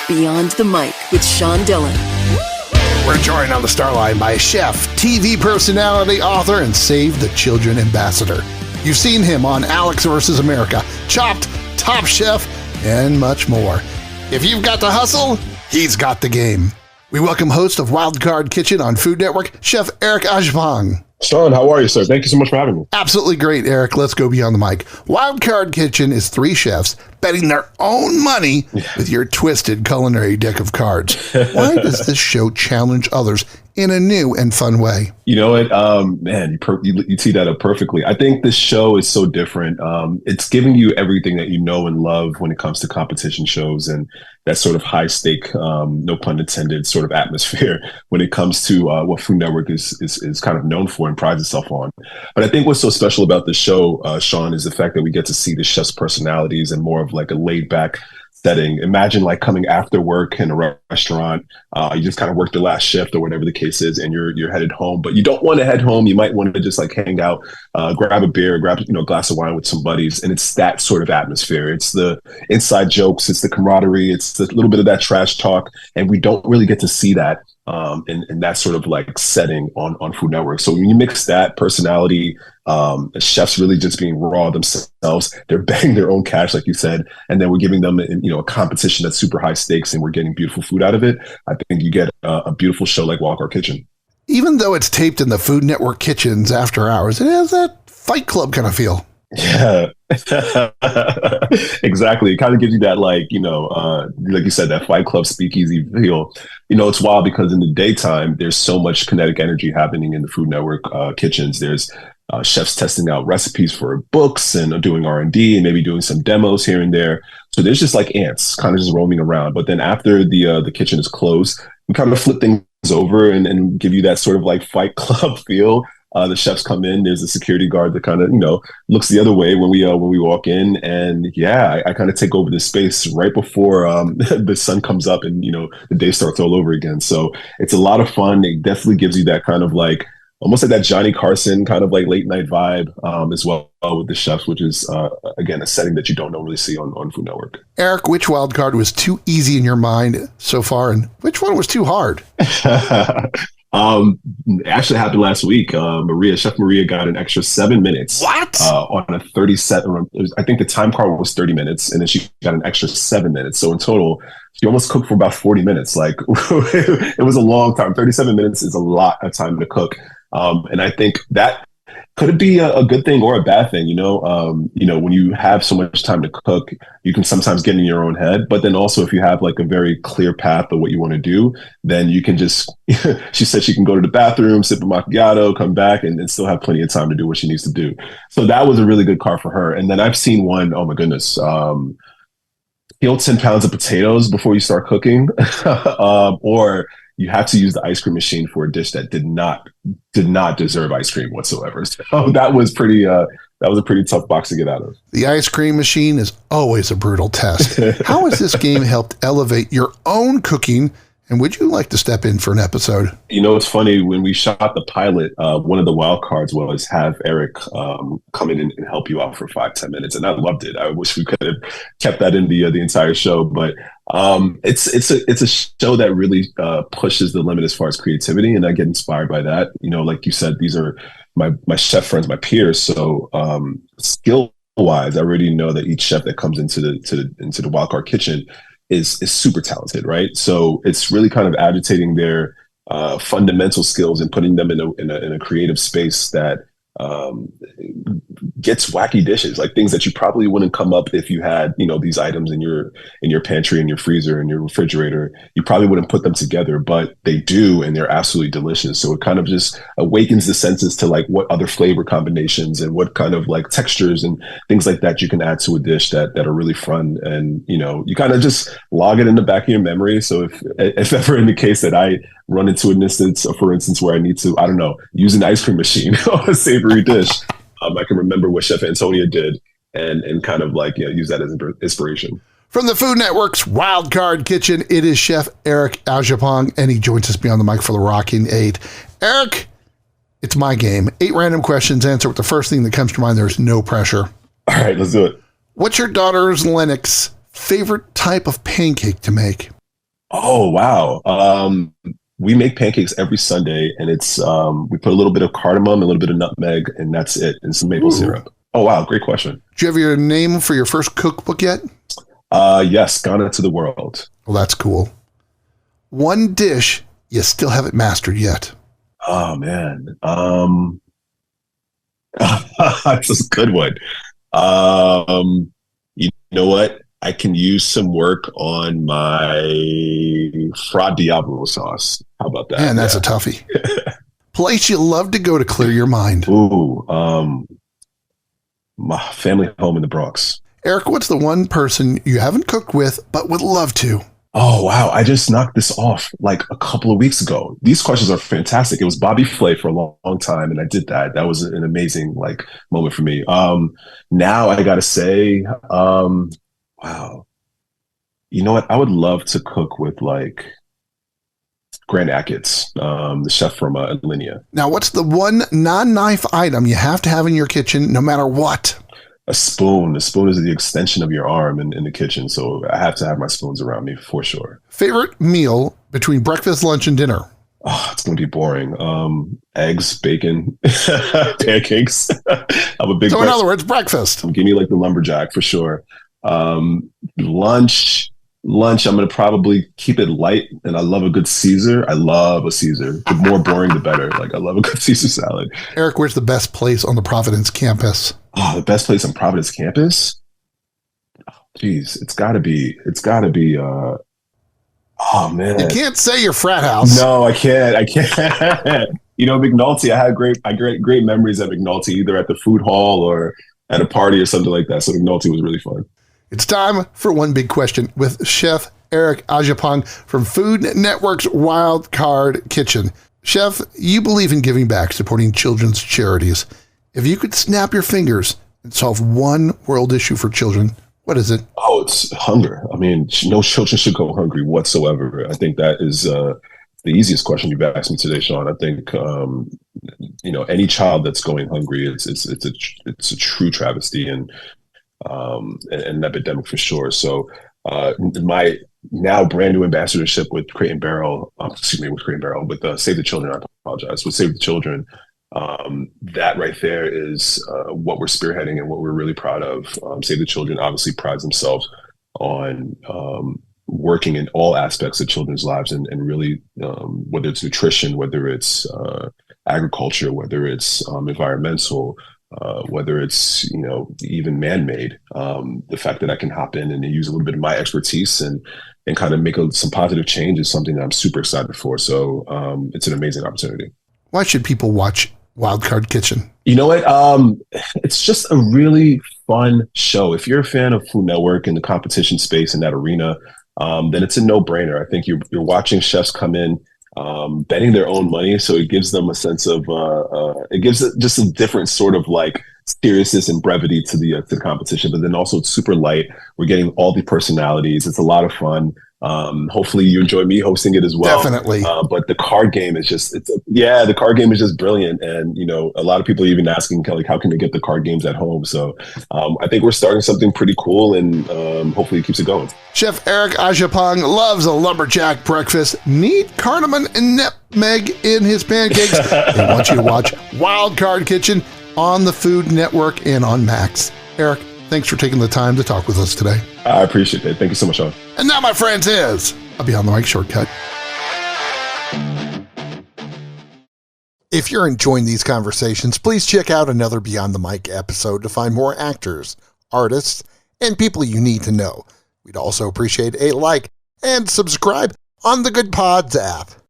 Beyond the Mic with Sean Dillon. We're joined on the Starline by chef, TV personality, author, and Save the Children ambassador. You've seen him on Alex vs. America, Chopped, Top Chef, and much more. If you've got the hustle, he's got the game. We welcome host of Wildcard Kitchen on Food Network, Chef Eric Adjepong. Sean, how are you, sir? Thank you so much for having me. Absolutely great, Eric. Let's go beyond the mic. Wildcard Kitchen is three chefs betting their own money with your twisted culinary deck of cards. Why does this show challenge others in a new and fun way? You know what, man, you tee that up perfectly. I think this show is so different. It's giving you everything that you know and love when it comes to competition shows and that sort of high stake, no pun intended, sort of atmosphere when it comes to what Food Network is kind of known for and prides itself on. But I think what's so special about the show, Sean, is the fact that we get to see the chef's personalities and more of like a laid back setting. Imagine like coming after work in a restaurant, you just kind of work the last shift or whatever the case is, and you're headed home, but you don't want to head home. You might want to just like hang out, grab a beer, grab a glass of wine with some buddies, and it's that sort of atmosphere. It's the inside jokes, it's the camaraderie, it's a little bit of that trash talk, and we don't really get to see that in that sort of like setting on Food Network. So when you mix that personality, chefs really just being raw themselves, they're betting their own cash, like you said, and then we're giving them a competition that's super high stakes, and we're getting beautiful food out of it. I think you get a beautiful show like Wildcard Kitchen. Even though it's taped in the Food Network kitchens after hours, it has that Fight Club kind of feel. Yeah, exactly. It kind of gives you that, like you said, that Fight Club speakeasy feel. It's wild because in the daytime, there's so much kinetic energy happening in the Food Network kitchens. There's chefs testing out recipes for books and doing R&D and maybe doing some demos here and there. So there's just like ants kind of just roaming around. But then after the kitchen is closed, we kind of flip things over and give you that sort of like Fight Club feel. The chefs come in. There's a security guard that kind of, looks the other way when we walk in. And yeah, I kind of take over this space right before the sun comes up and, the day starts all over again. So it's a lot of fun. It definitely gives you that kind of like, almost like that Johnny Carson kind of like late night vibe as well with the chefs, which is, again, a setting that you don't normally see on Food Network. Eric, which wild card was too easy in your mind so far, and which one was too hard? Actually happened last week. Chef Maria got an extra 7 minutes. What? On a 37, I think the time card was 30 minutes, and then she got an extra 7 minutes. So in total, she almost cooked for about 40 minutes. Like it was a long time. 37 minutes is a lot of time to cook. And I think that could be a good thing or a bad thing, when you have so much time to cook, you can sometimes get in your own head. But then also if you have like a very clear path of what you want to do, then you can just, she said she can go to the bathroom, sip a macchiato, come back and still have plenty of time to do what she needs to do. So that was a really good card for her. And then I've seen one, oh my goodness, peel 10 pounds of potatoes before you start cooking, or you have to use the ice cream machine for a dish that did not deserve ice cream whatsoever. So that was a pretty tough box to get out of. The ice cream machine is always a brutal test. How has this game helped elevate your own cooking? And would you like to step in for an episode? It's funny, when we shot the pilot, one of the wild cards was have Eric come in and help you out for 5-10 minutes. And I loved it. I wish we could have kept that in the entire show. But it's a show that really pushes the limit as far as creativity. And I get inspired by that. Like you said, these are my chef friends, my peers. So skill wise, I already know that each chef that comes into the Wildcard Kitchen is super talented, right? So it's really kind of agitating their fundamental skills and putting them in a creative space that gets wacky dishes, like things that you probably wouldn't come up if you had, these items in your pantry, in your freezer, in your refrigerator. You probably wouldn't put them together, but they do, and they're absolutely delicious. So it kind of just awakens the senses to like what other flavor combinations and what kind of like textures and things like that you can add to a dish that are really fun. And, you kind of just log it in the back of your memory. So if ever in the case that I run into an instance, for instance, where I need to, I don't know, use an ice cream machine or a savory dish, I can remember what Chef Antonia did and kind of like, use that as inspiration. From the Food Network's Wildcard Kitchen, it is Chef Eric Adjepong, and he joins us beyond the mic for the Rocking 8. Eric, it's my game. 8 random questions, answer with the first thing that comes to mind. There's no pressure. All right, let's do it. What's your daughter's Lennox favorite type of pancake to make? Oh, wow. We make pancakes every Sunday, and it's we put a little bit of cardamom, a little bit of nutmeg, and that's it, and some maple Ooh. syrup. Oh, wow, great question. Do you have your name for your first cookbook yet? Yes, Gone into the World. Well, that's cool. One dish you still haven't mastered yet. Oh man, that's a good one. You know what? I can use some work on my Fra Diablo sauce. How about that? Man, that's a toughie. Place you love to go to clear your mind. Ooh, my family home in the Bronx. Eric, what's the one person you haven't cooked with but would love to? Oh, wow. I just knocked this off like a couple of weeks ago. These questions are fantastic. It was Bobby Flay for a long time, and I did that. That was an amazing like moment for me. Now I gotta say, wow. You know what? I would love to cook with like Grant Achatz, the chef from Alinea. Now, what's the one non-knife item you have to have in your kitchen no matter what? A spoon. A spoon is the extension of your arm in the kitchen, so I have to have my spoons around me for sure. Favorite meal between breakfast, lunch, and dinner? Oh, it's going to be boring. Eggs, bacon, pancakes. I'm a big. So, in other words, breakfast. Give me like the lumberjack for sure. Lunch. I'm going to probably keep it light, and I love a good Caesar. I love a Caesar. The more boring, the better. Like I love a good Caesar salad. Eric, where's the best place on the Providence campus? Oh, the best place on Providence campus? Oh, geez, it's got to be. Oh man, you can't say your frat house. No, I can't. You know, McNulty. I had great memories at McNulty, either at the food hall or at a party or something like that. So McNulty was really fun. It's time for One Big Question with Chef Eric Adjepong from Food Network's Wildcard Kitchen. Chef, you believe in giving back, supporting children's charities. If you could snap your fingers and solve one world issue for children, what is it? Oh, it's hunger. I mean, no children should go hungry whatsoever. I think that is the easiest question you've asked me today, Sean. I think any child that's going hungry, it's a true travesty and an epidemic for sure. So my now brand new ambassadorship with Crate and Barrel, with Save the Children, I apologize, with Save the Children, that right there is what we're spearheading and what we're really proud of. Save the Children obviously prides themselves on working in all aspects of children's lives and really, whether it's nutrition, whether it's agriculture, whether it's environmental, whether it's even man-made, the fact that I can hop in and use a little bit of my expertise and kind of make some positive change is something that I'm super excited for. So it's an amazing opportunity. Why should people watch Wildcard Kitchen? You know what? It's just a really fun show. If you're a fan of Food Network and the competition space in that arena, then it's a no-brainer. I think you're watching chefs come in betting their own money, so it gives them a sense of it gives it just a different sort of like seriousness and brevity to the competition. But then also it's super light. We're getting all the personalities. It's a lot of fun. Hopefully you enjoy me hosting it as well. Definitely. But the card game is the card game is just brilliant. And, a lot of people are even asking like, how can they get the card games at home? So I think we're starting something pretty cool and hopefully it keeps it going. Chef Eric Adjepong loves a lumberjack breakfast. Need cardamom and nutmeg in his pancakes. They want you to watch Wildcard Kitchen on the Food Network and on Max. Eric, thanks for taking the time to talk with us today. I appreciate it. Thank you so much, Sean. And now, my friends, is a Beyond the Mic shortcut. If you're enjoying these conversations, please check out another Beyond the Mic episode to find more actors, artists, and people you need to know. We'd also appreciate a like and subscribe on the Good Pods app.